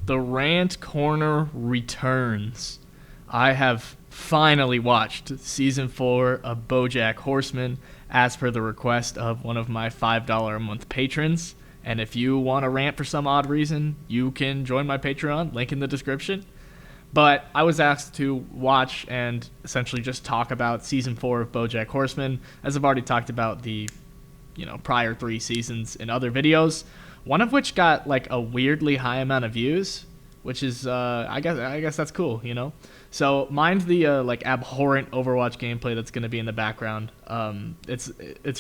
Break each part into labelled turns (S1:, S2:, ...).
S1: The Rant Corner returns. I have finally watched season 4 of BoJack Horseman as per the request of one of my $5 a month patrons. And if you want to rant for some odd reason, you can join my Patreon, link in the description. But I was asked to watch and essentially just talk about season 4 of BoJack Horseman, as I've already talked about the prior 3 seasons in other videos, one of which got like a weirdly high amount of views, which is I guess that's cool, So mind the like abhorrent Overwatch gameplay that's going to be in the background. It's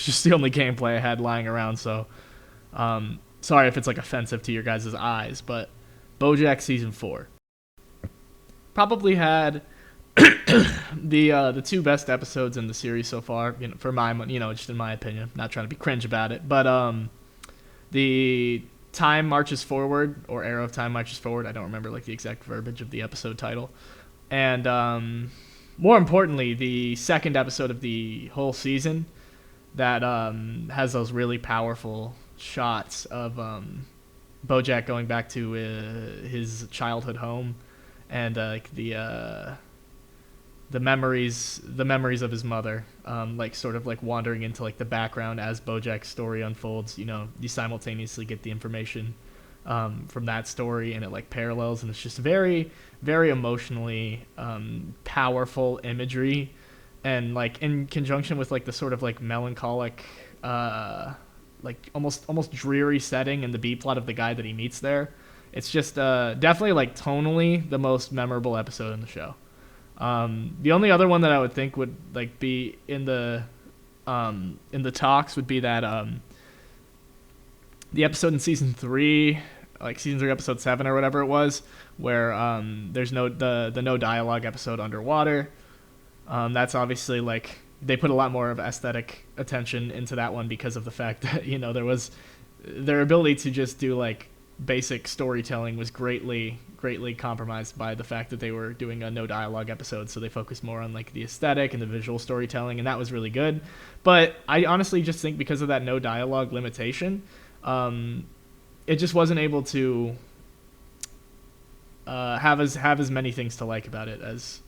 S1: just the only gameplay I had lying around, so sorry if it's like offensive to your guys' eyes, but BoJack season 4 probably had the 2 best episodes in the series so far, for my, just in my opinion. Not trying to be cringe about it, but the Time Marches Forward, or Arrow of Time Marches Forward. I don't remember like the exact verbiage of the episode title. And more importantly, the second episode of the whole season that has those really powerful shots of BoJack going back to his childhood home, and like the memories of his mother, like sort of like wandering into like the background as BoJack's story unfolds. You simultaneously get the information from that story, and it like parallels, and it's just very, very emotionally powerful imagery, and like in conjunction with like the sort of like melancholic, like almost dreary setting and the B plot of the guy that he meets there. It's just definitely like tonally the most memorable episode in the show. The only other one that I would think would like be in the talks would be that the episode in season 3, like season 3 episode 7 or whatever it was, where there's the no dialogue episode underwater. That's obviously like they put a lot more of aesthetic attention into that one because of the fact that there was their ability to just do like basic storytelling was greatly compromised by the fact that they were doing a no dialogue episode, so they focused more on like the aesthetic and the visual storytelling, and that was really good. But I honestly just think because of that no dialogue limitation, it just wasn't able to have as many things to like about it as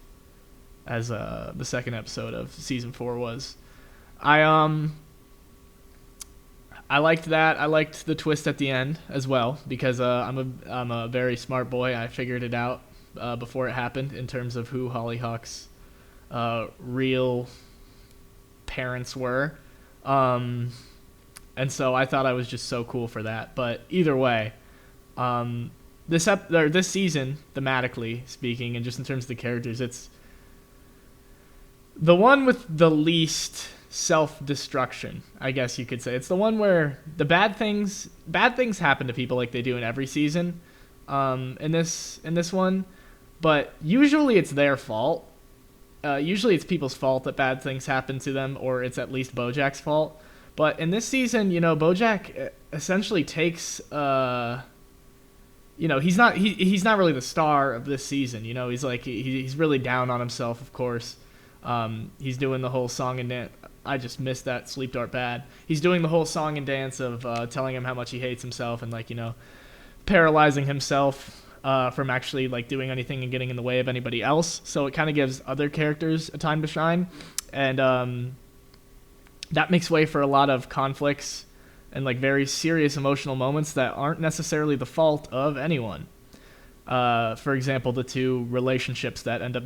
S1: the second episode of season 4 was. I liked that. I liked the twist at the end as well, because I'm a very smart boy. I figured it out before it happened in terms of who Hollyhock's real parents were, and so I thought I was just so cool for that. But either way, this season, thematically speaking, and just in terms of the characters, it's the one with the least self-destruction, I guess you could say. It's the one where the bad things happen to people like they do in every season in this one, but usually it's their fault. Usually it's people's fault that bad things happen to them, or it's at least BoJack's fault. But in this season, BoJack essentially takes he's not really the star of this season. He's like he's really down on himself, of course. He's doing the whole song and dance. I just missed that sleep dart bad. He's doing the whole song and dance of telling him how much he hates himself, and like paralyzing himself from actually like doing anything and getting in the way of anybody else. So it kind of gives other characters a time to shine, and that makes way for a lot of conflicts and like very serious emotional moments that aren't necessarily the fault of anyone. For example, the 2 relationships that end up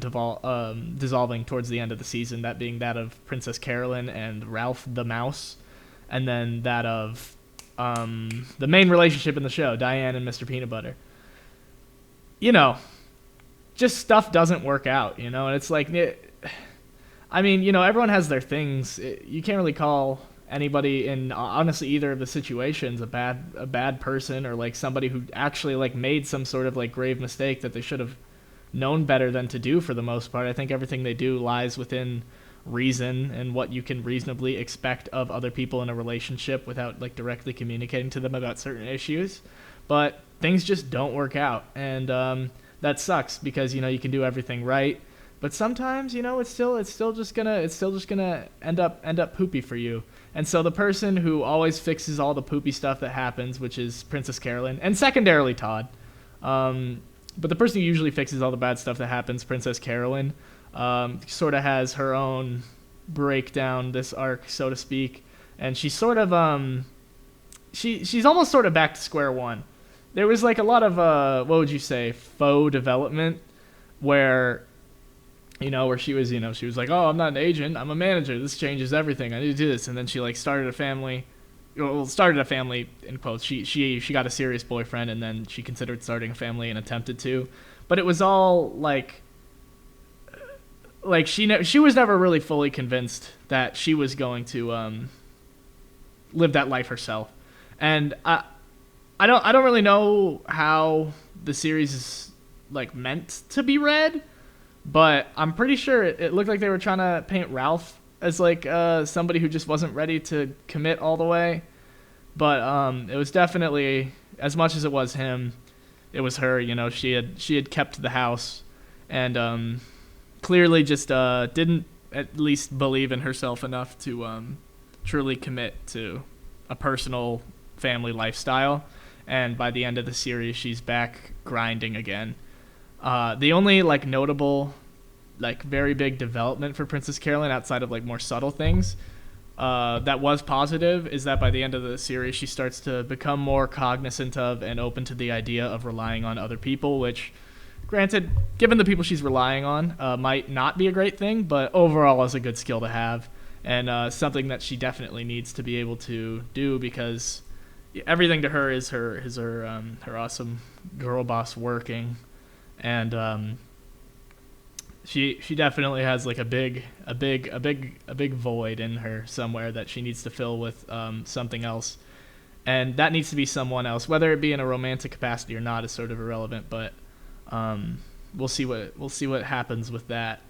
S1: dissolving towards the end of the season, that being that of Princess Carolyn and Ralph the Mouse, and then that of the main relationship in the show, Diane and Mr. Peanut Butter. Just stuff doesn't work out, and it's like, everyone has their things. You can't really call anybody in honestly either of the situations a bad person, or like somebody who actually like made some sort of like grave mistake that they should have known better than to do. For the most part, I think everything they do lies within reason and what you can reasonably expect of other people in a relationship without like directly communicating to them about certain issues. But things just don't work out, and that sucks, because you can do everything right, but sometimes it's still just gonna end up poopy for you. And so the person who always fixes all the poopy stuff that happens, which is Princess Carolyn, and secondarily Todd, But the person who usually fixes all the bad stuff that happens, Princess Carolyn, sort of has her own breakdown this arc, so to speak, and she's sort of she's almost sort of back to square one. There was like a lot of what would you say, faux development, where where she was like, oh, I'm not an agent, I'm a manager, this changes everything, I need to do this. And then she like started a family in quotes. She got a serious boyfriend, and then she considered starting a family and attempted to, but it was all like she was never really fully convinced that she was going to live that life herself. And I don't really know how the series is like meant to be read, but I'm pretty sure it looked like they were trying to paint Ralph as like somebody who just wasn't ready to commit all the way. But it was definitely, as much as it was him, it was her. She had kept the house, and clearly just didn't at least believe in herself enough to truly commit to a personal family lifestyle. And by the end of the series, she's back grinding again. The only like notable, like very big development for Princess Carolyn outside of like more subtle things that was positive is that by the end of the series, she starts to become more cognizant of and open to the idea of relying on other people, which, granted, given the people she's relying on, might not be a great thing, but overall is a good skill to have, and something that she definitely needs to be able to do, because everything to her is her awesome girl boss working, and she definitely has like a big void in her somewhere that she needs to fill with something else, and that needs to be someone else, whether it be in a romantic capacity or not is sort of irrelevant, but we'll see what happens with that,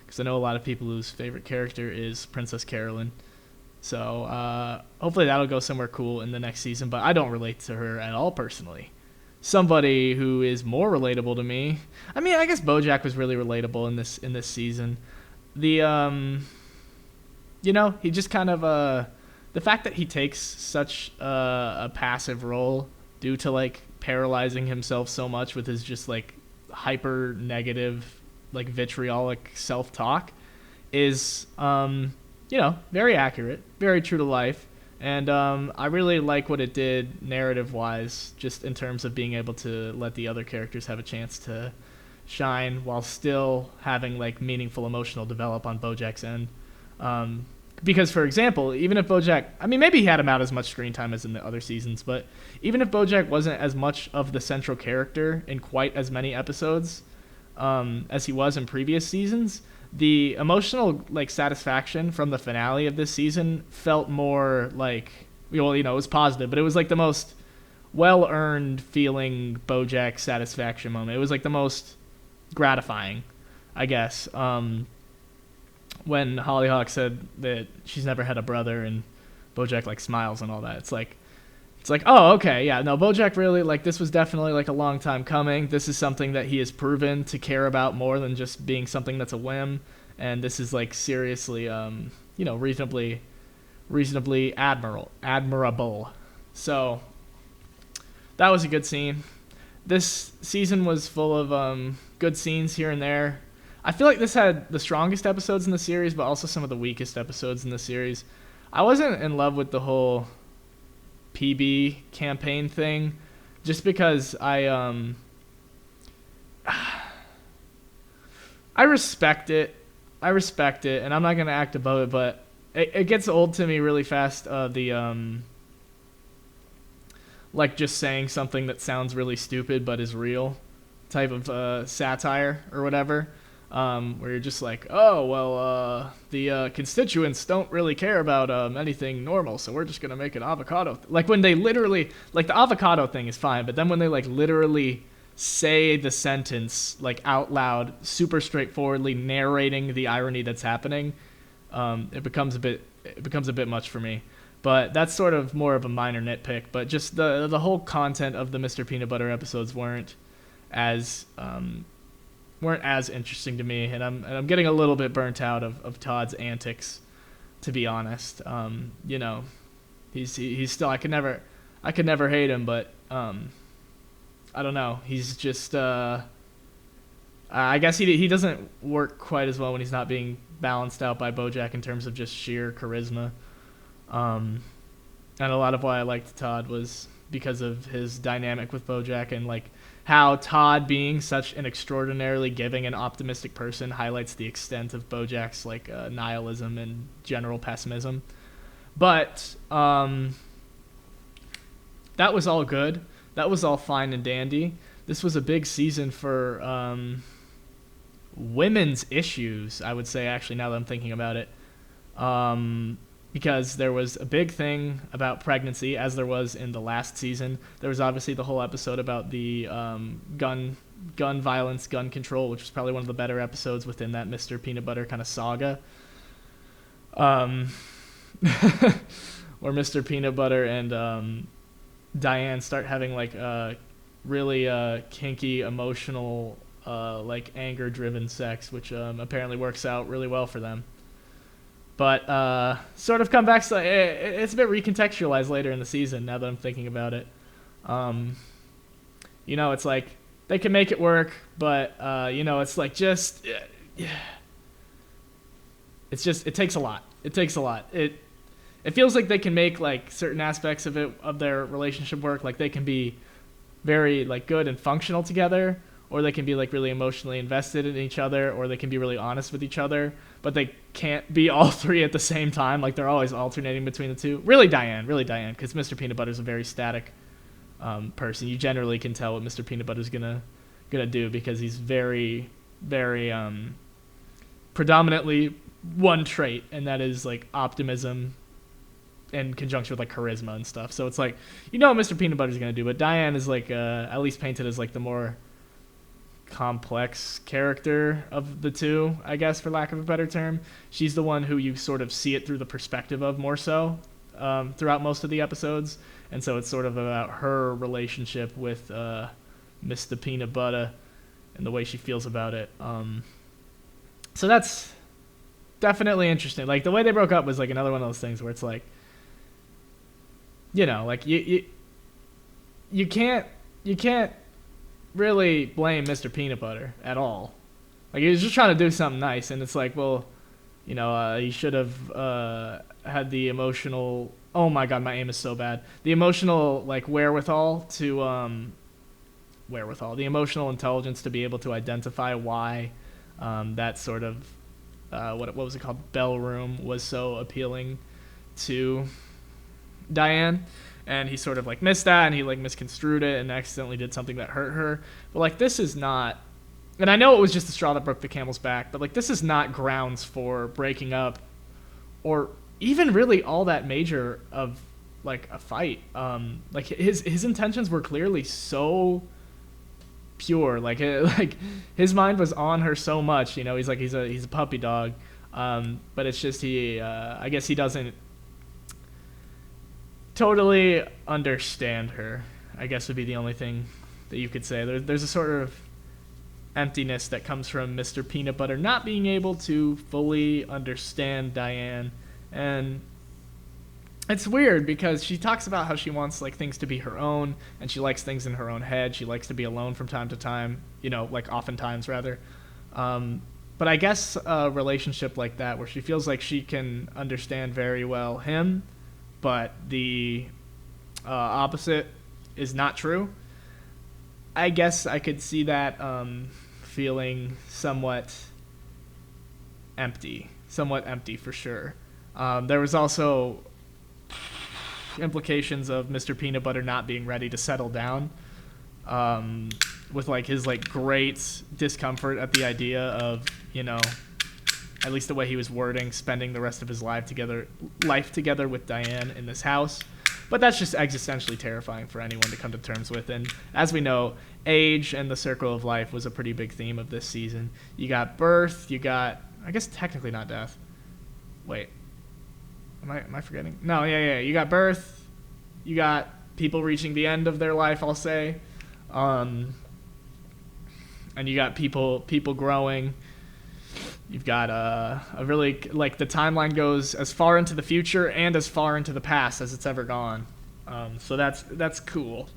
S1: because I know a lot of people whose favorite character is Princess Carolyn. So hopefully that'll go somewhere cool in the next season, but I don't relate to her at all personally. Somebody who is more relatable to me, I mean, I guess BoJack was really relatable in this season. The he just kind of the fact that he takes such a passive role due to like paralyzing himself so much with his just like hyper negative, like vitriolic self-talk is very accurate, very true to life. And I really like what it did narrative-wise, just in terms of being able to let the other characters have a chance to shine while still having like meaningful emotional develop on BoJack's end. Because, for example, even if BoJack, I mean, maybe he had about as much screen time as in the other seasons, but even if BoJack wasn't as much of the central character in quite as many episodes as he was in previous seasons, the emotional like satisfaction from the finale of this season felt more like, it was positive, but it was like the most well-earned feeling BoJack satisfaction moment. It was like the most gratifying, I guess. When Hollyhock said that she's never had a brother and BoJack like smiles and all that, it's like, oh, okay, yeah, no, BoJack really, like, this was definitely like a long time coming. This is something that he has proven to care about more than just being something that's a whim, and this is like seriously, reasonably admirable. So that was a good scene. This season was full of good scenes here and there. I feel like this had the strongest episodes in the series, but also some of the weakest episodes in the series. I wasn't in love with the whole PB campaign thing, just because I respect it, and I'm not gonna act above it, but it gets old to me really fast. Like just saying something that sounds really stupid but is real, type of satire or whatever. Where you're just like, oh, well, the constituents don't really care about anything normal, so we're just going to make an avocado. Like when they literally, like the avocado thing is fine, but then when they like literally say the sentence like out loud, super straightforwardly narrating the irony that's happening, it becomes a bit much for me. But that's sort of more of a minor nitpick, but just the whole content of the Mr. Peanut Butter episodes weren't as interesting to me, and I'm getting a little bit burnt out of Todd's antics, to be honest. He's still, I could never hate him, but I don't know. He's just I guess he doesn't work quite as well when he's not being balanced out by Bojack in terms of just sheer charisma. And a lot of why I liked Todd was because of his dynamic with Bojack, and like how Todd, being such an extraordinarily giving and optimistic person, highlights the extent of Bojack's like nihilism and general pessimism. But that was all good. That was all fine and dandy. This was a big season for women's issues, I would say, actually, now that I'm thinking about it. Because there was a big thing about pregnancy, as there was in the last season. There was obviously the whole episode about the gun violence, gun control, which was probably one of the better episodes within that Mr. Peanut Butter kind of saga. Where Mr. Peanut Butter and Diane start having like really kinky, emotional, like anger-driven sex, which apparently works out really well for them. But sort of come back, so it's a bit recontextualized later in the season, now that I'm thinking about it. It's like they can make it work, but it's like just it's just, it takes a lot. It takes a lot. It feels like they can make like certain aspects of their relationship work, like they can be very like good and functional together, or they can be like really emotionally invested in each other, or they can be really honest with each other, but they can't be all three at the same time. Like they're always alternating between the two. Really Diane, because Mr. Peanut Butter is a very static person. You generally can tell what Mr. Peanut Butter is gonna do, because he's very, very predominantly one trait, and that is like optimism in conjunction with like charisma and stuff. So it's like, what Mr. Peanut Butter is gonna do, but Diane is like at least painted as like the more complex character of the two, I guess, for lack of a better term. She's the one who you sort of see it through the perspective of more so throughout most of the episodes, and so it's sort of about her relationship with Mr. Peanut Butter and the way she feels about it. So that's definitely interesting. Like the way they broke up was like another one of those things where it's like, like you can't really blame Mr. Peanut Butter at all. Like he was just trying to do something nice, and it's like, well, he should have had the emotional, oh my god, my aim is so bad, the emotional like wherewithal, the emotional intelligence to be able to identify why that sort of what was it called, Bell Room, was so appealing to Diane. And he sort of like missed that, and he like misconstrued it and accidentally did something that hurt her. But like this is not, and I know it was just the straw that broke the camel's back, but like this is not grounds for breaking up, or even really all that major of like a fight. Like his intentions were clearly so pure. Like his mind was on her so much. He's like he's a puppy dog, but it's just I guess he doesn't totally understand her, I guess would be the only thing that you could say. There's a sort of emptiness that comes from Mr. Peanut Butter not being able to fully understand Diane. And it's weird because she talks about how she wants like things to be her own, and she likes things in her own head. She likes to be alone from time to time, like oftentimes rather. But I guess a relationship like that, where she feels like she can understand very well him, but the opposite is not true. I guess I could see that feeling somewhat empty for sure. There was also implications of Mr. Peanut Butter not being ready to settle down, with like his like great discomfort at the idea of, at least the way he was wording, spending the rest of his life together with Diane in this house. But that's just existentially terrifying for anyone to come to terms with. And as we know, age and the circle of life was a pretty big theme of this season. You got birth, you got, I guess technically not death. Wait, am I forgetting? No, yeah. You got birth, you got people reaching the end of their life, I'll say. And you got people growing. You've got a really, like, the timeline goes as far into the future and as far into the past as it's ever gone. So that's cool.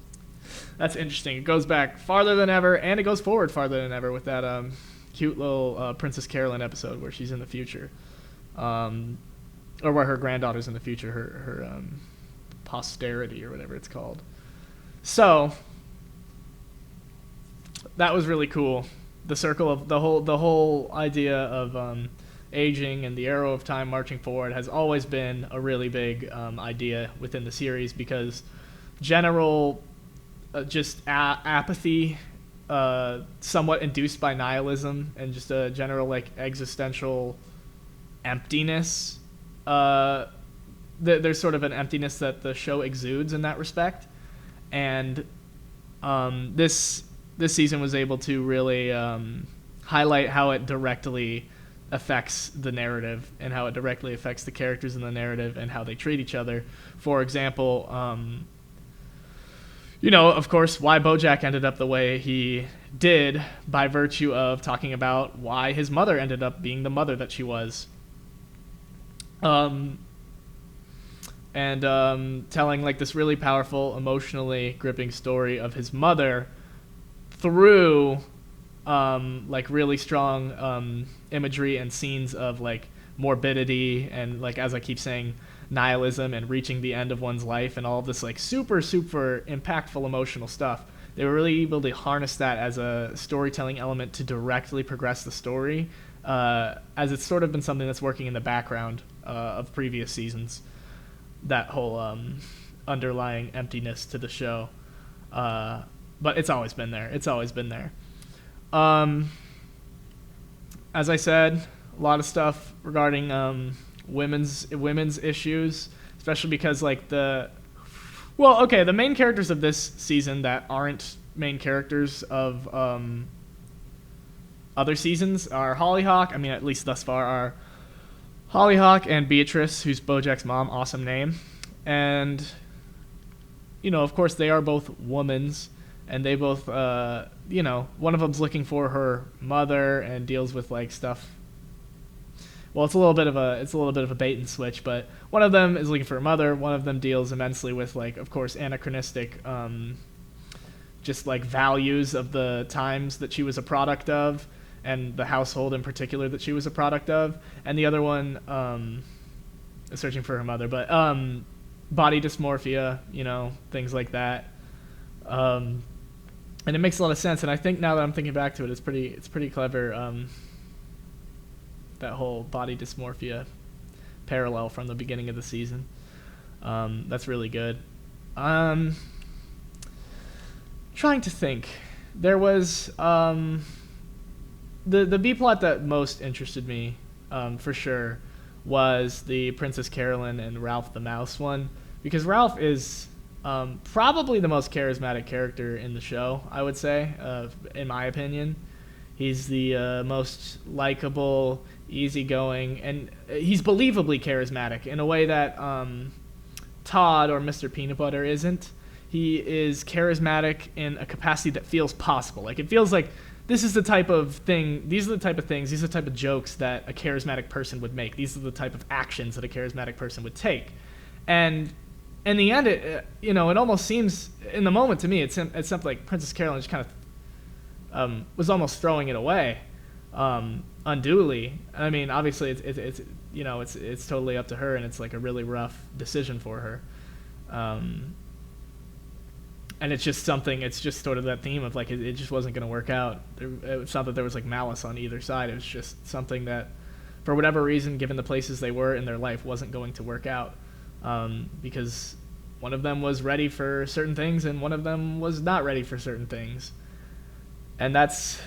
S1: That's interesting. It goes back farther than ever, and it goes forward farther than ever with that cute little Princess Carolyn episode where she's in the future, or where her granddaughter's in the future, her posterity or whatever it's called. So that was really cool. The circle of the whole idea of aging and the arrow of time marching forward has always been a really big idea within the series, because general just apathy, somewhat induced by nihilism, and just a general like existential emptiness. There's sort of an emptiness that the show exudes in that respect, and this season was able to really highlight how it directly affects the narrative and how it directly affects the characters in the narrative and how they treat each other. For example, of course, why Bojack ended up the way he did by virtue of talking about why his mother ended up being the mother that she was. And telling like this really powerful, emotionally gripping story of his mother through like really strong imagery and scenes of like morbidity and, like, as I keep saying, nihilism and reaching the end of one's life and all of this like super impactful emotional stuff. They were really able to harness that as a storytelling element to directly progress the story, as it's sort of been something that's working in the background of previous seasons. That whole underlying emptiness to the show, but it's always been there. As I said, a lot of stuff regarding women's issues, especially because like the main characters of this season that aren't main characters of other seasons are Hollyhock. I mean, at least thus far, are Hollyhock and Beatrice, who's Bojack's mom, awesome name. And, of course, they are both womans, and they both, one of them's looking for her mother and deals with, like, stuff. Well, it's a little bit of a bait and switch, but one of them is looking for her mother. One of them deals immensely with, like, of course, anachronistic, just, like, values of the times that she was a product of, and the household in particular that she was a product of. And the other one is searching for her mother, but body dysmorphia, things like that. And it makes a lot of sense, and I think now that I'm thinking back to it, it's pretty clever, that whole body dysmorphia parallel from the beginning of the season. That's really good. Trying to think. There was the B plot that most interested me, for sure, was the Princess Carolyn and Ralph the Mouse one, because Ralph is probably the most charismatic character in the show, I would say, in my opinion. He's the most likable, easygoing, and he's believably charismatic in a way that Todd or Mr. Peanut Butter isn't. He is charismatic in a capacity that feels possible. Like, it feels like this is the type of thing, these are the type of things, these are the type of jokes that a charismatic person would make. These are the type of actions that a charismatic person would take. And in the end, it almost seems, in the moment to me, it's something like Princess Carolyn just kind of was almost throwing it away unduly. I mean, obviously, it's totally up to her, and it's like a really rough decision for her. And it's just sort of that theme of like it just wasn't going to work out. It's not that there was like malice on either side. It was just something that, for whatever reason, given the places they were in their life, wasn't going to work out, because one of them was ready for certain things and one of them was not ready for certain things. And that's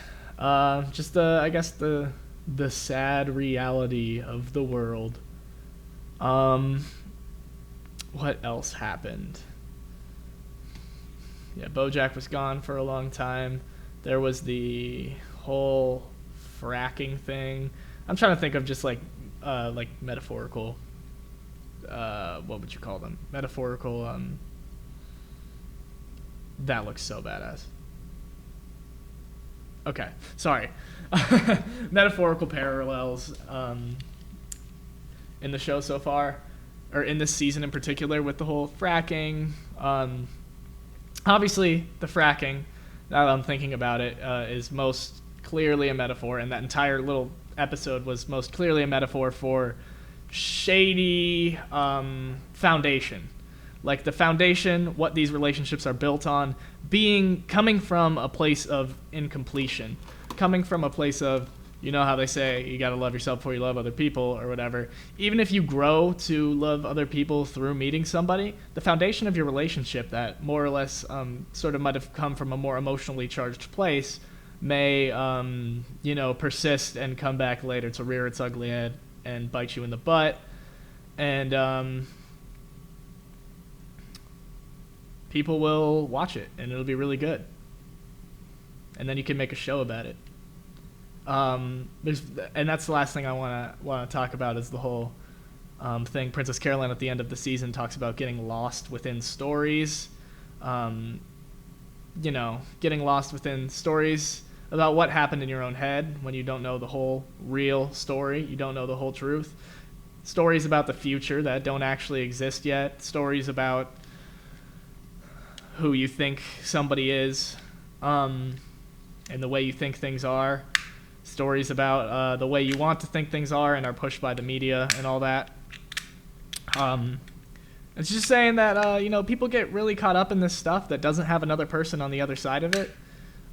S1: just the sad reality of the world. What else happened? Yeah, Bojack was gone for a long time. There was the whole fracking thing. I'm trying to think of just like metaphorical. What would you call them? Metaphorical. That looks so badass. Okay, sorry. Metaphorical parallels in the show so far, or in this season in particular, with the whole fracking. Obviously, the fracking, now that I'm thinking about it, is most clearly a metaphor, and that entire little episode was most clearly a metaphor for shady foundation. Like the foundation, what these relationships are built on, coming from a place of incompletion, coming from a place of, you know how they say you gotta love yourself before you love other people or whatever. Even if you grow to love other people through meeting somebody, the foundation of your relationship that more or less sort of might have come from a more emotionally charged place may, persist and come back later to rear its ugly head and bite you in the butt. And people will watch it, and it'll be really good. And then you can make a show about it. And that's the last thing I want to talk about is the whole thing. Princess Caroline at the end of the season talks about getting lost within stories. Getting lost within stories about what happened in your own head when you don't know the whole real story. You don't know the whole truth. Stories about the future that don't actually exist yet. Stories about who you think somebody is, and the way you think things are. Stories about the way you want to think things are and are pushed by the media and all that. It's just saying that, people get really caught up in this stuff that doesn't have another person on the other side of it,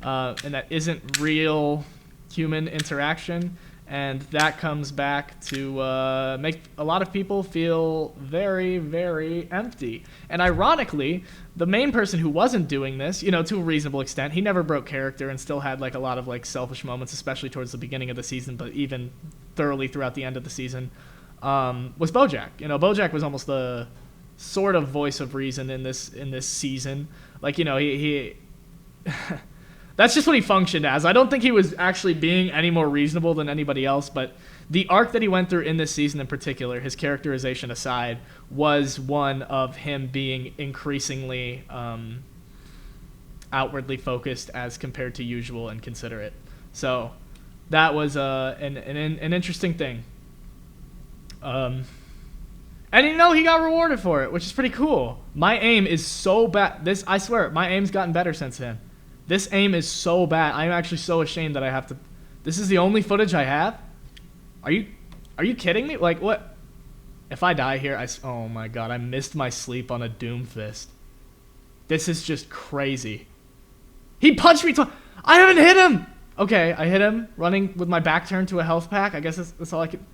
S1: and that isn't real human interaction. And that comes back to make a lot of people feel very, very empty. And ironically, the main person who wasn't doing this, to a reasonable extent, he never broke character and still had like a lot of like selfish moments, especially towards the beginning of the season, but even thoroughly throughout the end of the season, was bojack. Bojack was almost the sort of voice of reason in this season. Like, he that's just what he functioned as. I don't think he was actually being any more reasonable than anybody else, but the arc that he went through in this season in particular, his characterization aside, was one of him being increasingly outwardly focused as compared to usual and considerate. So that was an interesting thing. And he got rewarded for it, which is pretty cool. My aim is so bad. I swear, my aim's gotten better since then. This aim is so bad. I'm actually so ashamed that I have to. This is the only footage I have? Are you kidding me? Like, what? If I die here, oh my god, I missed my sleep on a Doomfist. This is just crazy. He punched me I haven't hit him! Okay, I hit him running with my back turned to a health pack. I guess that's all I could.